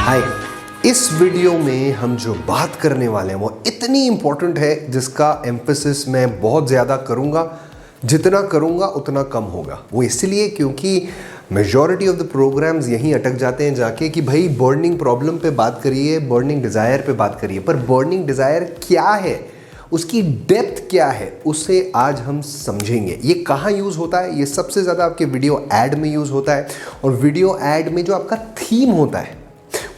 हाय, इस वीडियो में हम जो बात करने वाले हैं वो इतनी इंपॉर्टेंट है जिसका एम्फेसिस मैं बहुत ज़्यादा करूँगा। जितना करूँगा उतना कम होगा। वो इसलिए क्योंकि मेजॉरिटी ऑफ द प्रोग्राम्स यहीं अटक जाते हैं जाके कि भाई बर्निंग प्रॉब्लम पे बात करिए, बर्निंग डिज़ायर पे बात करिए। पर बर्निंग डिज़ायर क्या है, उसकी डेप्थ क्या है, उसे आज हम समझेंगे। ये कहाँ यूज़ होता है? ये सबसे ज़्यादा आपके वीडियो ऐड में यूज़ होता है। और वीडियो ऐड में जो आपका थीम होता है,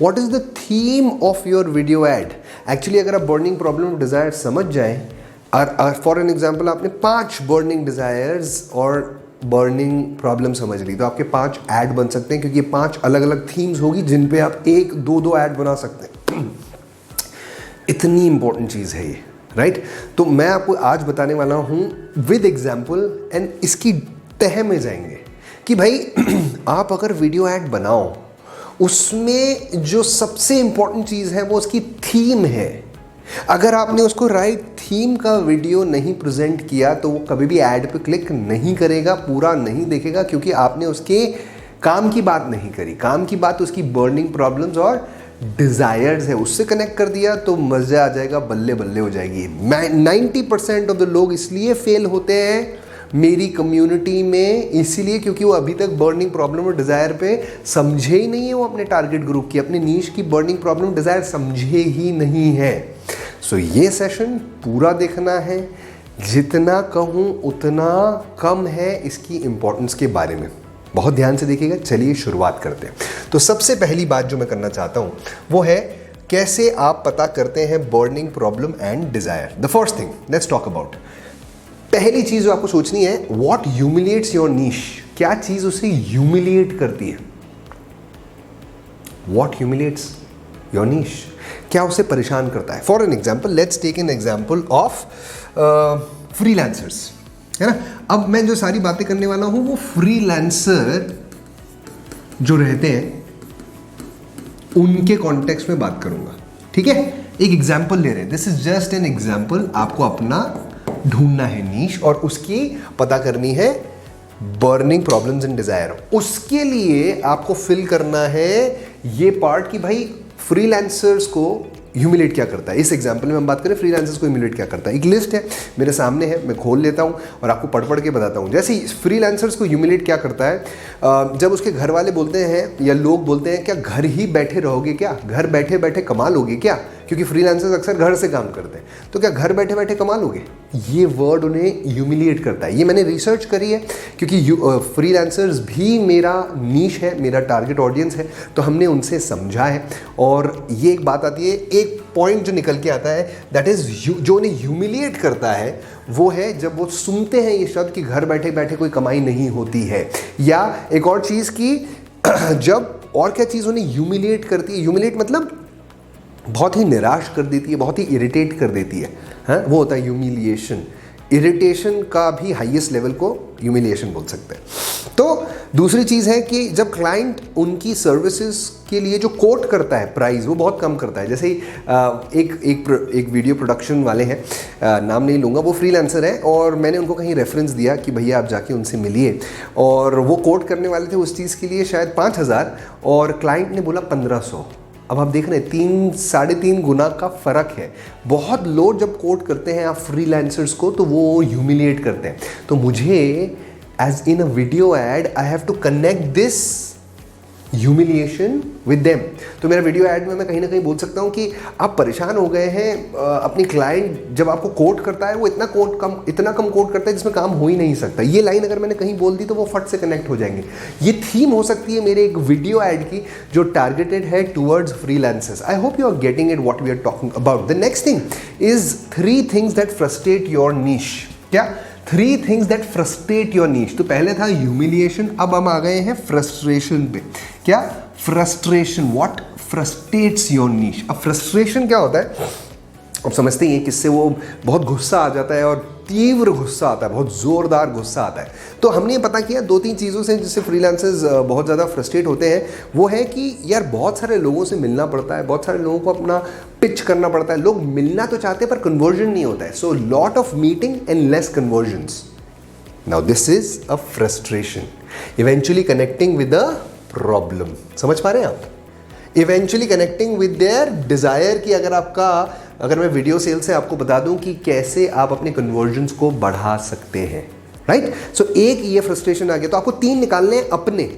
what is the theme of your video add. Actually अगर आप बर्निंग प्रॉब्लम डिज़ायर समझ जाएं, और फॉर एन एग्जाम्पल आपने 5 बर्निंग डिज़ायर्स और बर्निंग प्रॉब्लम समझ ली, तो आपके 5 ऐड बन सकते हैं, क्योंकि ये 5 अलग अलग थीम्स होगी जिन पे आप 1-2 ऐड बना सकते हैं। इतनी इंपॉर्टेंट चीज़ है ये, राइट? तो मैं आपको आज बताने वाला हूँ विद एग्जाम्पल, एंड इसकी तह में जाएंगे कि भाई आप अगर वीडियो ऐड बनाओ, उसमें जो सबसे इंपॉर्टेंट चीज़ है वो उसकी थीम है। अगर आपने उसको राइट थीम का वीडियो नहीं प्रेजेंट किया तो वो कभी भी ऐड पे क्लिक नहीं करेगा, पूरा नहीं देखेगा, क्योंकि आपने उसके काम की बात नहीं करी। काम की बात उसकी बर्निंग प्रॉब्लम्स और डिज़ायर्स है, उससे कनेक्ट कर दिया तो मज़ा आ जाएगा, बल्ले बल्ले हो जाएगी। 90% ऑफ द लोग इसलिए फेल होते हैं मेरी कम्युनिटी में, इसीलिए क्योंकि वो अभी तक बर्निंग प्रॉब्लम और डिज़ायर पे समझे ही नहीं है। वो अपने टारगेट ग्रुप की, अपने नीश की बर्निंग प्रॉब्लम डिज़ायर समझे ही नहीं है। सो ये सेशन पूरा देखना है। जितना कहूँ उतना कम है इसकी इम्पोर्टेंस के बारे में। बहुत ध्यान से देखिएगा। चलिए शुरुआत करते हैं। तो सबसे पहली बात जो मैं करना चाहता हूँ वो है कैसे आप पता करते हैं burning problem and desire. The first thing let's talk about, पहली चीज जो आपको सोचनी है, व्हाट ह्यूमिलिएट्स योर नीश। क्या चीज उसे ह्यूमिलिएट करती है? व्हाट ह्यूमिलिएट्स योर नीश, क्या उसे परेशान करता है? For an example, let's take an example of freelancers, है ना। अब मैं जो सारी बातें करने वाला हूं वो फ्रीलांसर जो रहते हैं उनके कॉन्टेक्स्ट में बात करूंगा, ठीक है। एक एग्जाम्पल ले रहे हैं, this is just an example. आपको अपना ढूंढना है नीश और उसकी पता करनी है बर्निंग प्रॉब्लम्स एंड डिजायर। उसके लिए आपको फिल करना है ये पार्ट कि भाई फ्रीलांसर्स को ह्यूमिलेट क्या करता है। इस एग्जांपल में हम बात करें फ्रीलांसर्स को ह्यूमिलेट क्या करता है। एक लिस्ट है मेरे सामने है, मैं खोल लेता हूं और आपको पढ़ के बताता हूं। जैसे फ्रीलांसर्स को ह्यूमिलेट क्या करता है, जब उसके घर वाले बोलते हैं या लोग बोलते हैं क्या घर ही बैठे रहोगे, क्या घर बैठे बैठे कमा लोगे क्या, क्योंकि फ्रीलांसर्स अक्सर घर से काम करते हैं, तो क्या घर बैठे बैठे कमा लोगे। ये वर्ड उन्हें ह्यूमिलिएट करता है। ये मैंने रिसर्च करी है, क्योंकि फ्रीलांसर्स भी मेरा नीश है, मेरा टारगेट ऑडियंस है, तो हमने उनसे समझा है। और ये एक बात आती है, एक पॉइंट जो निकल के आता है, दैट इज जो उन्हें ह्यूमिलिएट करता है वो है जब वो सुनते हैं ये शब्द कि घर बैठे बैठे कोई कमाई नहीं होती है। या एक और चीज़ की जब और क्या चीज़ उन्हें ह्यूमिलिएट करती है, ह्यूमिलिएट मतलब बहुत ही निराश कर देती है, बहुत ही इरिटेट कर देती है, हाँ, वो होता है ह्यूमिलिएशन। इरिटेशन का भी हाईएस्ट लेवल को ह्यूमिलिएशन बोल सकते हैं। तो दूसरी चीज़ है कि जब क्लाइंट उनकी सर्विसेज के लिए जो कोट करता है प्राइस, वो बहुत कम करता है। जैसे एक वीडियो प्रोडक्शन वाले हैं, नाम नहीं लूँगा, वो फ्रीलांसर है और मैंने उनको कहीं रेफरेंस दिया कि भैया आप जाके उनसे मिलिए, और वो कोट करने वाले थे उस चीज़ के लिए शायद 5,000 और क्लाइंट ने बोला 1,500। अब आप देख रहे हैं 3-3.5 गुना का फ़र्क है। बहुत लोग जब कोट करते हैं आप फ्रीलांसर्स को तो वो ह्यूमिलिएट करते हैं। तो मुझे as in a video ad I have to connect this humiliation with them. तो मेरा वीडियो ऐड में मैं कहीं ना कहीं बोल सकता हूँ कि आप परेशान हो गए हैं, अपनी क्लाइंट जब आपको कोट करता है वो इतना कम कोट करता है जिसमें काम हो ही नहीं सकता। ये लाइन अगर मैंने कहीं बोल दी तो वो फट से कनेक्ट हो जाएंगे। ये थीम हो सकती है मेरे एक वीडियो ऐड की जो टारगेटेड है towards freelancers. I hope you are getting it what we are talking about. The next thing is 3 things that frustrate your niche. क्या 3 things that frustrate your niche? तो पहले था ह्यूमिलिएशन, अब हम आ गए हैं फ्रस्ट्रेशन पे। क्या frustration, what frustrates your niche. अब फ्रस्ट्रेशन क्या होता है, अब समझते ही हैं किससे। वो बहुत गुस्सा आ जाता है और तीव्र गुस्सा आता है, बहुत ज़ोरदार गुस्सा आता है। तो हमने ये पता किया 2-3 चीज़ों से जिससे फ्रीलांसर्स बहुत ज़्यादा फ्रस्ट्रेट होते हैं। वो है कि यार बहुत सारे लोगों से मिलना पड़ता है, बहुत सारे लोगों को अपना पिच करना पड़ता है। लोग मिलना तो चाहते हैं पर कन्वर्जन नहीं होता है। So lot of meeting and less convergence. Now this is a frustration eventually connecting with a problem. समझ पा रहे हैं आप? Eventually connecting with their desire कि अगर मैं वीडियो सेल से आपको बता दूं कि कैसे आप अपने कन्वर्जन्स को बढ़ा सकते हैं, राइट। सो एक ये फ्रस्ट्रेशन आ गया, तो आपको 3 निकालने हैं अपने।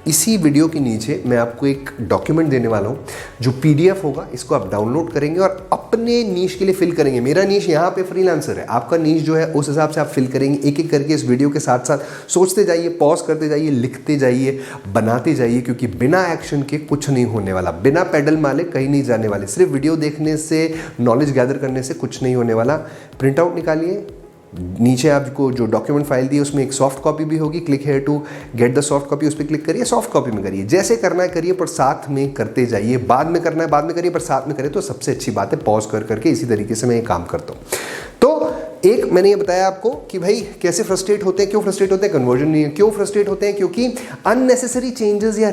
इसी वीडियो के नीचे मैं आपको एक डॉक्यूमेंट देने वाला हूँ जो PDF होगा, इसको आप डाउनलोड करेंगे और अपने नीश के लिए फिल करेंगे। मेरा नीश यहाँ पे फ्रीलांसर है, आपका नीश जो है उस हिसाब से आप फिल करेंगे। एक एक करके इस वीडियो के साथ साथ सोचते जाइए, पॉज करते जाइए, लिखते जाइए, बनाते जाइए, क्योंकि बिना एक्शन के कुछ नहीं होने वाला, बिना पैडल मारे कहीं नहीं जाने वाले। सिर्फ वीडियो देखने से, नॉलेज गैदर करने से कुछ नहीं होने वाला। प्रिंट आउट निकालिए, नीचे आपको जो डॉक्यूमेंट फाइल दी है उसमें एक सॉफ्ट कॉपी भी होगी, click here to get the soft copy, उस पर क्लिक करिए, सॉफ्ट कॉपी में करिए। जैसे करना है करिए, पर साथ में करते जाइए। बाद में करना है बाद में करिए, पर साथ में करिए तो सबसे अच्छी बात है। पॉज कर करके इसी तरीके से मैं ये काम करता हूँ। तो एक मैंने ये बताया आपको कि भाई कैसे फ्रस्ट्रेट होते हैं, क्यों फ्रस्ट्रेट होते हैं, कन्वर्जन नहीं है, क्यों फ्रस्ट्रेट होते हैं, क्योंकि अननेसेसरी चेंजेस या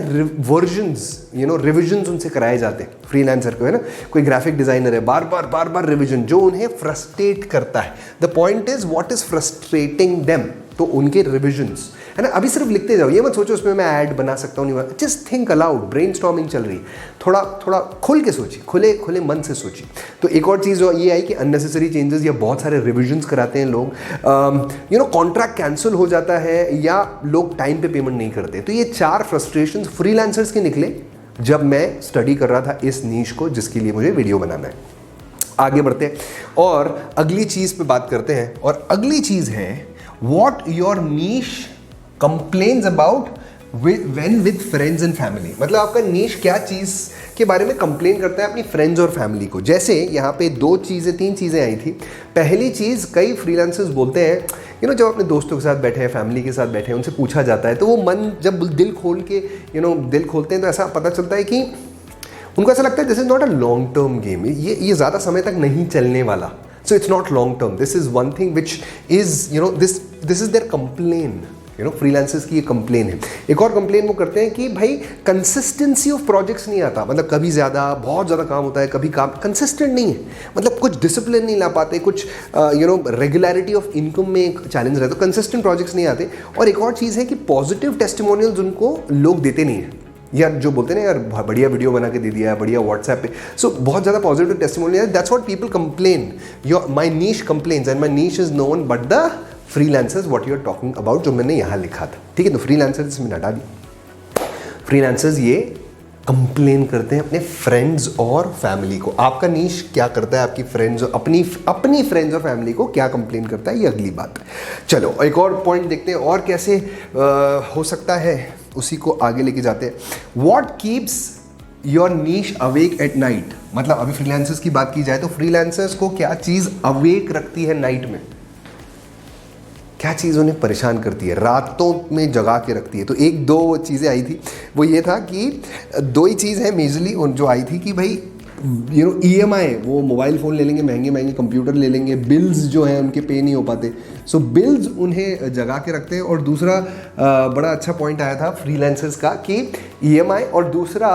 वर्जन्स रिविजन्स उनसे कराए जाते हैं फ्रीलांसर को, है ना। कोई ग्राफिक डिजाइनर है, बार बार रिविजन, जो उन्हें फ्रस्ट्रेट करता है। The point is what is frustrating them, तो उनके रिविजन्स, है ना। अभी सिर्फ लिखते जाओ, ये मत सोचो उसमें मैं ऐड बना सकता हूँ, नहीं, जस्ट थिंक अलाउड। ब्रेनस्टॉर्मिंग चल रही है, थोड़ा खुल के सोचिए, खुले मन से सोचिए। तो एक और चीज़ ये आई कि अननेसेसरी चेंजेस या बहुत सारे रिविजन्स कराते हैं लोग, कॉन्ट्रैक्ट कैंसिल हो जाता है या लोग टाइम पे पेमेंट नहीं करते। तो ये 4 फ्रस्ट्रेशंस फ्रीलांसर्स के निकले जब मैं स्टडी कर रहा था इस नीश को जिसके लिए मुझे वीडियो बनाना है। आगे बढ़ते हैं और अगली चीज़ पे बात करते हैं, और अगली चीज़ है what your niche complains about when with friends and family। मतलब आपका नीश क्या चीज़ के बारे में कंप्लेन करता है अपनी फ्रेंड्स और फैमिली को। जैसे यहाँ पे 3 चीज़ें आई थी। पहली चीज़, कई फ्रीलांसर्स बोलते हैं जब अपने दोस्तों के साथ बैठे हैं, फैमिली के साथ बैठे हैं, उनसे पूछा जाता है तो वो मन जब दिल खोल के दिल खोलते हैं तो ऐसा पता चलता है कि उनको ऐसा लगता है this is not a long term game, ये ज़्यादा समय तक नहीं चलने वाला। So it's not long term. This is one thing which is, this is their complain. Freelancers की ये कंप्लेन है। एक और कंप्लेन वो करते हैं कि भाई कंसिस्टेंसी ऑफ प्रोजेक्ट्स नहीं आता, मतलब कभी बहुत ज़्यादा काम होता है, कभी काम कंसिस्टेंट नहीं है, मतलब कुछ डिसिप्लिन नहीं ला पाते, कुछ रेगुलरिटी ऑफ इनकम में एक चैलेंज रहता है, तो कंसिस्टेंट प्रोजेक्ट्स नहीं आते। और एक और चीज़ है कि पॉजिटिव टेस्टिमोनियल्स उनको लोग देते नहीं हैं, यार जो बोलते हैं ना, यार बढ़िया वीडियो बना के दे दिया है, बढ़िया व्हाट्सएप पे, सो बहुत ज़्यादा positive testimonial, that's what people complain. My niche complains and my niche is known but the freelancers what you are talking about, जो मैंने यहाँ लिखा था, ठीक है। तो फ्रीलांसर्स मैंने हटा दी। फ्रीलांसर्स ये कंप्लेन करते हैं अपने फ्रेंड्स और फैमिली को। आपका नीश क्या करता है, आपकी फ्रेंड्स, अपनी फ्रेंड्स और फैमिली को क्या कंप्लेन करता है, ये अगली बात है। चलो एक और पॉइंट देखते हैं और कैसे हो सकता है, उसी को आगे लेके जाते हैं। What keeps your niche awake at night. मतलब अभी फ्रीलांसर्स की बात की जाए तो फ्रीलांसर्स को क्या चीज़ अवेक रखती है नाइट में, क्या चीज़ उन्हें परेशान करती है, रातों में जगा के रखती है। तो 1-2 चीज़ें आई थी, वो ये था कि 2 ही चीज़ है मेजरली जो आई थी कि भाई EMI, वो मोबाइल फ़ोन ले लेंगे, महंगे कंप्यूटर ले लेंगे, बिल्स जो हैं उनके पे नहीं हो पाते, सो बिल्स उन्हें जगा के रखते हैं। और दूसरा बड़ा अच्छा पॉइंट आया था फ्रीलांसर्स का कि EMI, और दूसरा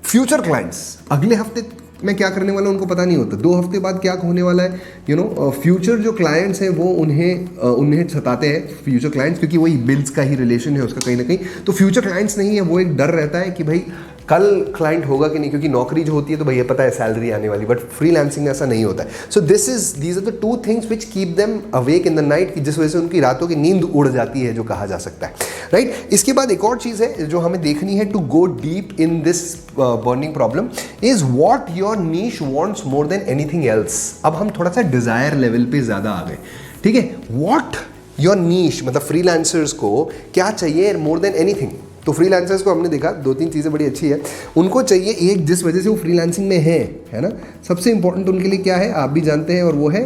फ्यूचर क्लाइंट्स, अगले हफ्ते मैं क्या करने वाला हूँ उनको पता नहीं होता, 2 हफ्ते बाद क्या होने वाला है। फ्यूचर जो क्लाइंट्स हैं वो उन्हें सताते हैं फ्यूचर क्लाइंट्स, क्योंकि वही बिल्स का ही रिलेशन है उसका कहीं ना कहीं। तो फ्यूचर क्लाइंट्स नहीं है, वो एक डर रहता है कि भाई कल क्लाइंट होगा कि नहीं, क्योंकि नौकरी जो होती है तो भैया पता है सैलरी आने वाली, बट फ्रीलांसिंग में ऐसा नहीं होता है। So these are the 2 things which keep them awake in the night, कि जिस वजह से उनकी रातों की नींद उड़ जाती है, जो कहा जा सकता है, राइट। इसके बाद एक और चीज़ है जो हमें देखनी है to go deep in this burning problem, is what your niche wants more than anything else. अब हम थोड़ा सा डिज़ायर लेवल पे ज़्यादा आ गए, ठीक है। वॉट योर नीश, मतलब फ्रीलांसर्स को क्या चाहिए मोर देन एनीथिंग। तो फ्रीलांसर्स को हमने देखा 2-3 चीज़ें बड़ी अच्छी है, उनको चाहिए एक, जिस वजह से वो फ्रीलांसिंग में है ना, सबसे इंपॉर्टेंट उनके लिए क्या है आप भी जानते हैं, और वो है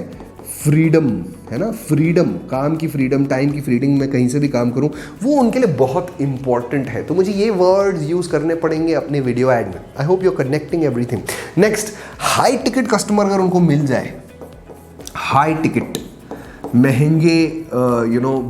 फ्रीडम, है ना। फ्रीडम, काम की फ्रीडम, टाइम की फ्रीडम, मैं कहीं से भी काम करूं, वो उनके लिए बहुत इंपॉर्टेंट है। तो मुझे ये वर्ड्स यूज़ करने पड़ेंगे अपने वीडियो ऐड में। I hope you are connecting everything. Next, high ticket customer अगर उनको मिल जाए, हाई टिकट महंगे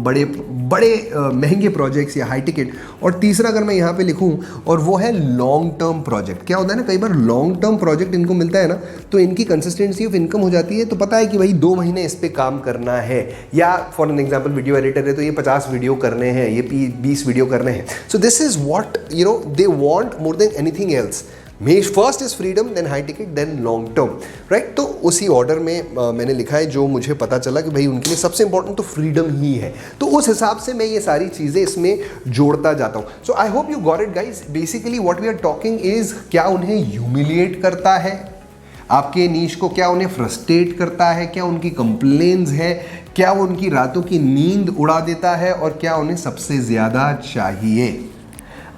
बड़े बड़े महंगे प्रोजेक्ट्स या हाई टिकट। और तीसरा अगर मैं यहाँ पे लिखूँ और वो है लॉन्ग टर्म प्रोजेक्ट। क्या होता है ना, कई बार लॉन्ग टर्म प्रोजेक्ट इनको मिलता है ना, तो इनकी कंसिस्टेंसी ऑफ इनकम हो जाती है। तो पता है कि भाई 2 महीने इस पे काम करना है, या for an example video editor है तो ये 50 वीडियो करने हैं, ये 20 वीडियो करने हैं। So this is what they want more than anything else. First is freedom, then high ticket, then long term, right. तो उसी ऑर्डर में मैंने लिखा है जो मुझे पता चला कि भाई उनके लिए सबसे इंपॉर्टेंट तो फ्रीडम ही है। तो उस हिसाब से मैं ये सारी चीज़ें इसमें जोड़ता जाता हूँ। So I hope you got it guys. Basically what we are talking is, क्या उन्हें ह्यूमिलिएट करता है आपके नीश को, क्या उन्हें फ्रस्ट्रेट करता है, क्या उनकी कंप्लेन्स है, क्या वो उनकी रातों की नींद उड़ा देता है, और क्या उन्हें सबसे ज़्यादा चाहिए।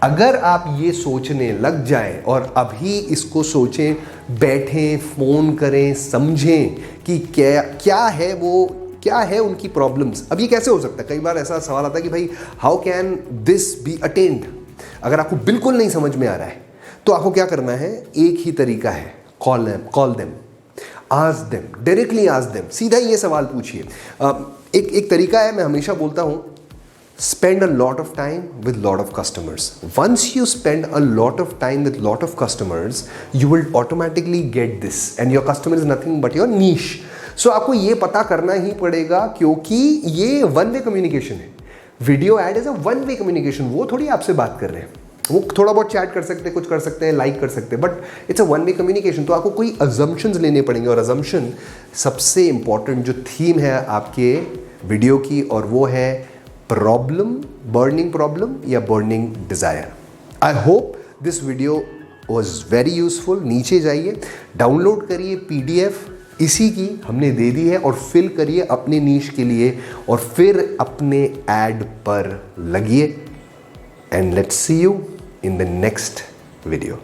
अगर आप ये सोचने लग जाएं और अभी इसको सोचें, बैठें, फ़ोन करें, समझें कि क्या है उनकी प्रॉब्लम्स। अब ये कैसे हो सकता है, कई बार ऐसा सवाल आता है कि भाई how can this be attained. अगर आपको बिल्कुल नहीं समझ में आ रहा है तो आपको क्या करना है, एक ही तरीका है, call them, ask them, directly ask them, सीधा ये सवाल पूछिए। एक तरीका है, मैं हमेशा बोलता हूँ, spend a lot of time with lot of customers. Once you spend a lot of time with lot of customers, you will automatically get this, and your customer is nothing but your niche. So आपको ये पता करना ही पड़ेगा, क्योंकि ये one way communication है। Video add is a one way communication. वो थोड़ी आपसे बात कर रहे हैं, वो थोड़ा बहुत चैट कर सकते हैं, कुछ कर सकते हैं, लाइक कर सकते हैं, but it's a one way communication. तो आपको कोई अजम्पशंस लेने पड़ेंगे, और अजम्पशन सबसे इंपॉर्टेंट जो थीम है आपके वीडियो की, और वो है प्रॉब्लम, बर्निंग प्रॉब्लम या burning desire. I hope this video was very useful. नीचे जाइए, डाउनलोड करिए PDF इसी की हमने दे दी है, और फिल करिए अपने नीश के लिए, और फिर अपने एड पर लगिए। And let's see you in the next video.